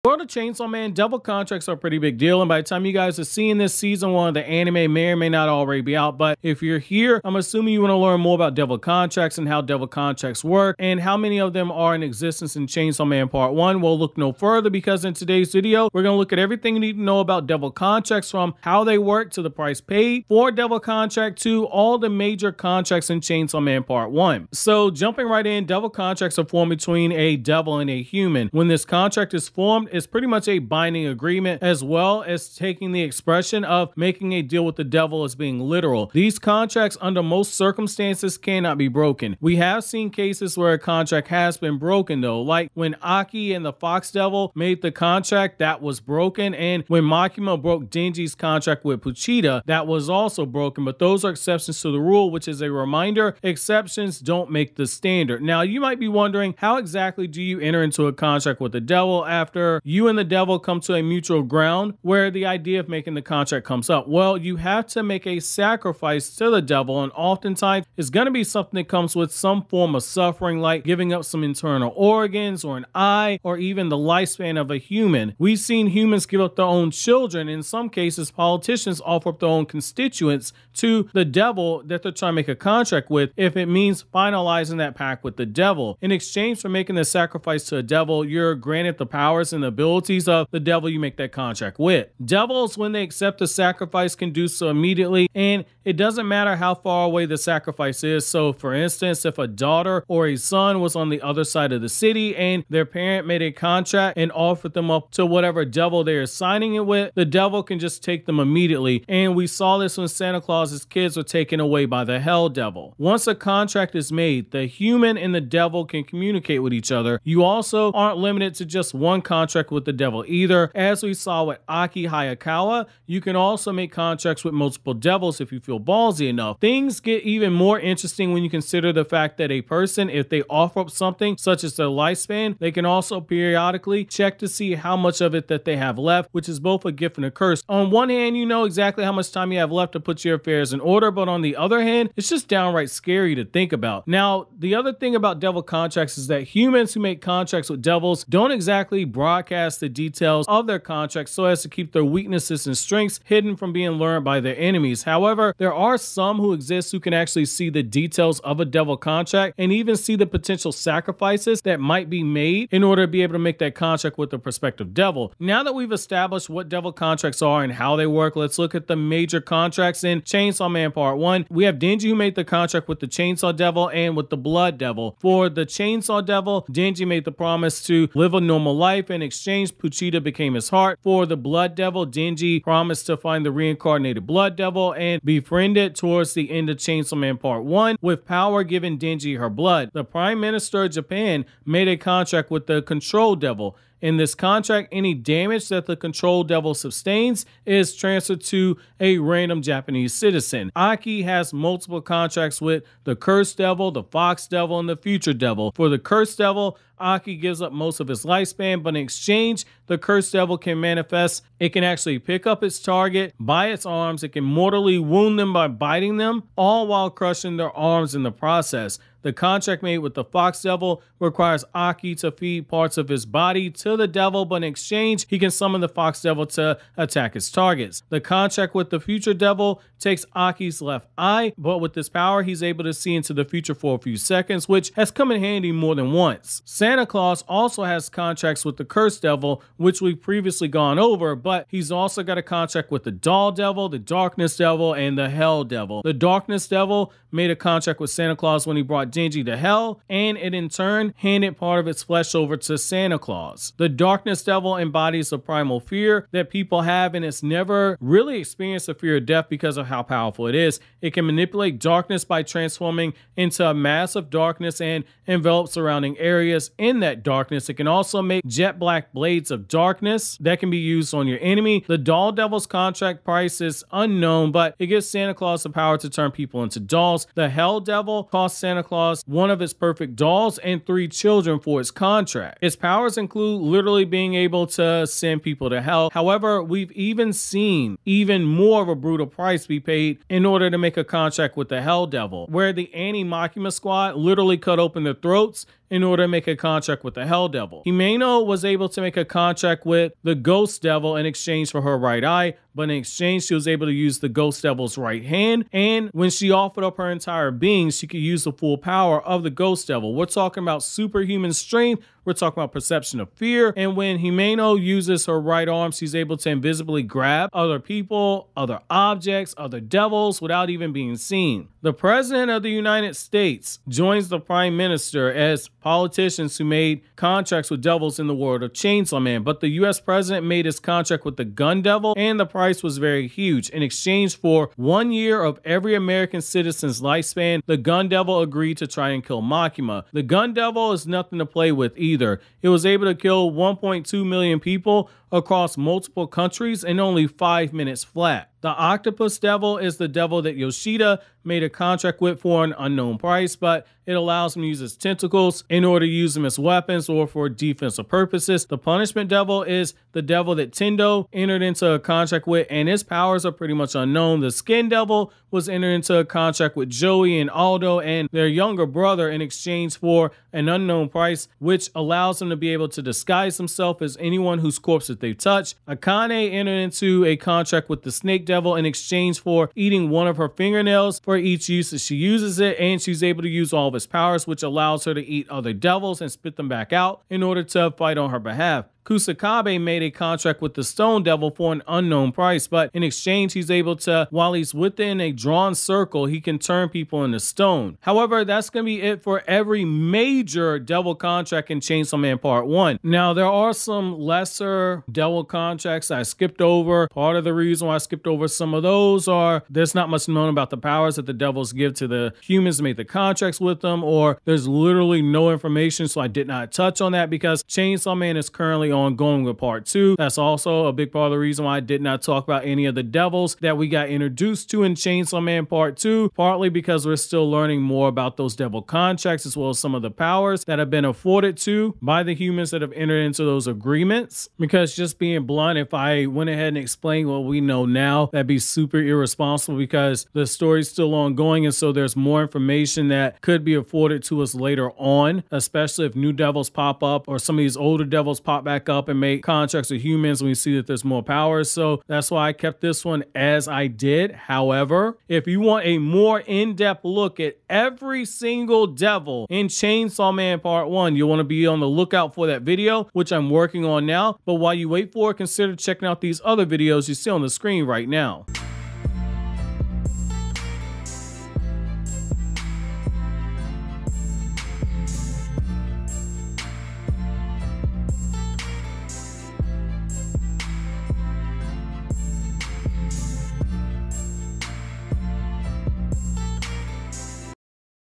World of Chainsaw Man, devil contracts are a pretty big deal, and by the time you guys are seeing this, season 1 of the anime may or may not already be out, but if you're here, I'm assuming you want to learn more about devil contracts and how devil contracts work and how many of them are in existence in Chainsaw Man Part 1. We'll look no further because in today's video, we're going to look at everything you need to know about devil contracts, from how they work to the price paid for devil contract to all the major contracts in Chainsaw Man Part 1. So jumping right in, devil contracts are formed between a devil and a human. When this contract is formed, it's pretty much a binding agreement, as well as taking the expression of making a deal with the devil as being literal. These contracts under most circumstances cannot be broken. We have seen cases where a contract has been broken though, like when Aki and the Fox Devil made the contract, that was broken, and when Makima broke Denji's contract with Puchita, that was also broken, but those are exceptions to the rule, which is a reminder, exceptions don't make the standard. Now you might be wondering, how exactly do you enter into a contract with the devil after you and the devil come to a mutual ground where the idea of making the contract comes up? Well, you have to make a sacrifice to the devil, and oftentimes it's going to be something that comes with some form of suffering, like giving up some internal organs or an eye or even the lifespan of a human. We've seen humans give up their own children. In some cases, politicians offer up their own constituents to the devil that they're trying to make a contract with if it means finalizing that pact with the devil. In exchange for making the sacrifice to a devil, you're granted the powers and the abilities of the devil you make that contract with. Devils, when they accept the sacrifice, can do so immediately, and it doesn't matter how far away the sacrifice is. So for instance, if a daughter or a son was on the other side of the city and their parent made a contract and offered them up to whatever devil they are signing it with, the devil can just take them immediately. And we saw this when Santa Claus's kids were taken away by the Hell Devil. Once a contract is made, the human and the devil can communicate with each other. You also aren't limited to just one contract with the devil either. As we saw with Aki Hayakawa, you can also make contracts with multiple devils if you feel ballsy enough. Things get even more interesting when you consider the fact that a person, if they offer up something such as their lifespan, they can also periodically check to see how much of it that they have left, which is both a gift and a curse. On one hand, you know exactly how much time you have left to put your affairs in order, but on the other hand, it's just downright scary to think about. Now, the other thing about devil contracts is that humans who make contracts with devils don't exactly broadcast the details of their contracts so as to keep their weaknesses and strengths hidden from being learned by their enemies. However, there are some who exist who can actually see the details of a devil contract and even see the potential sacrifices that might be made in order to be able to make that contract with the prospective devil. Now that we've established what devil contracts are and how they work, let's look at the major contracts in Chainsaw Man Part 1. We have Denji, who made the contract with the Chainsaw Devil and with the Blood Devil. For the Chainsaw Devil, Denji made the promise to live a normal life. In exchange, Puchita became his heart. For the Blood Devil, Denji promised to find the reincarnated Blood Devil and befriend it towards the end of Chainsaw Man Part 1, with power giving Denji her blood. The Prime Minister of Japan made a contract with the Control Devil. In this contract, any damage that the Control Devil sustains is transferred to a random Japanese citizen. Aki has multiple contracts with the Cursed Devil, the Fox Devil, and the Future Devil. For the Cursed Devil, Aki gives up most of his lifespan, but in exchange, the Cursed Devil can manifest. It can actually pick up its target by its arms. It can mortally wound them by biting them, all while crushing their arms in the process. The contract made with the Fox Devil requires Aki to feed parts of his body to the devil, but in exchange, he can summon the Fox Devil to attack his targets. The contract with the Future Devil takes Aki's left eye, but with this power, he's able to see into the future for a few seconds, which has come in handy more than once. Santa Claus also has contracts with the Cursed Devil, which we've previously gone over, but he's also got a contract with the Doll Devil, the Darkness Devil, and the Hell Devil. The Darkness Devil made a contract with Santa Claus when he brought Denji to hell, and it in turn handed part of its flesh over to Santa Claus. The Darkness Devil embodies the primal fear that people have, and it's never really experienced the fear of death because of how powerful it is. It can manipulate darkness by transforming into a mass of darkness and envelop surrounding areas in that darkness. It can also make jet black blades of darkness that can be used on your enemy. The Doll Devil's contract price is unknown, but it gives Santa Claus the power to turn people into dolls. The Hell Devil costs Santa Claus lost one of its perfect dolls and 3 children for its contract. Its powers include literally being able to send people to hell. However, we've even seen even more of a brutal price be paid in order to make a contract with the Hell Devil, where the Makima squad literally cut open their throats in order to make a contract with the Hell Devil. Himeno was able to make a contract with the Ghost Devil in exchange for her right eye, but in exchange she was able to use the Ghost Devil's right hand, and when she offered up her entire being, she could use the full power of the Ghost Devil. We're talking about superhuman strength, we're talking about perception of fear, and when Himeno uses her right arm, she's able to invisibly grab other people, other objects, other devils without even being seen. The President of the United States joins the Prime Minister as politicians who made contracts with devils in the world of Chainsaw Man, but the US President made his contract with the Gun Devil, and the price was very huge. In exchange for 1 year of every American citizen's lifespan, the Gun Devil agreed to try and kill Makima. The Gun Devil is nothing to play with either. It was able to kill 1.2 million people across multiple countries in only 5 minutes flat. The Octopus Devil is the devil that Yoshida made a contract with for an unknown price, but it allows him to use his tentacles in order to use them as weapons or for defensive purposes. The Punishment Devil is the devil that Tendo entered into a contract with, and his powers are pretty much unknown. The Skin Devil was entered into a contract with Joey and Aldo and their younger brother in exchange for an unknown price, which allows them to be able to disguise themselves as anyone whose corpse that they touch. Akane entered into a contract with the Snake Devil in exchange for eating one of her fingernails for each use that she uses it, and she's able to use all of his powers, which allows her to eat other devils and spit them back out in order to fight on her behalf. Kusakabe made a contract with the Stone Devil for an unknown price, but in exchange he's able to, while he's within a drawn circle, he can turn people into stone. However, that's going to be it for every major devil contract in Chainsaw Man Part 1. Now, there are some lesser devil contracts I skipped over. Part of the reason why I skipped over some of those are there's not much known about the powers that the devils give to the humans to make the contracts with them, or there's literally no information, so I did not touch on that because Chainsaw Man is currently ongoing with Part 2. That's also a big part of the reason why I did not talk about any of the devils that we got introduced to in Chainsaw Man Part 2, partly because we're still learning more about those devil contracts as well as some of the powers that have been afforded to by the humans that have entered into those agreements. Because just being blunt, if I went ahead and explained what we know now, that'd be super irresponsible because the story's still ongoing, and so there's more information that could be afforded to us later on, especially if new devils pop up or some of these older devils pop back up and make contracts with humans when we see that there's more powers. So that's why I kept this one as I did. However, if you want a more in-depth look at every single devil in Chainsaw Man Part 1, you'll want to be on the lookout for that video, which I'm working on now. But while you wait for it, consider checking out these other videos you see on the screen right now.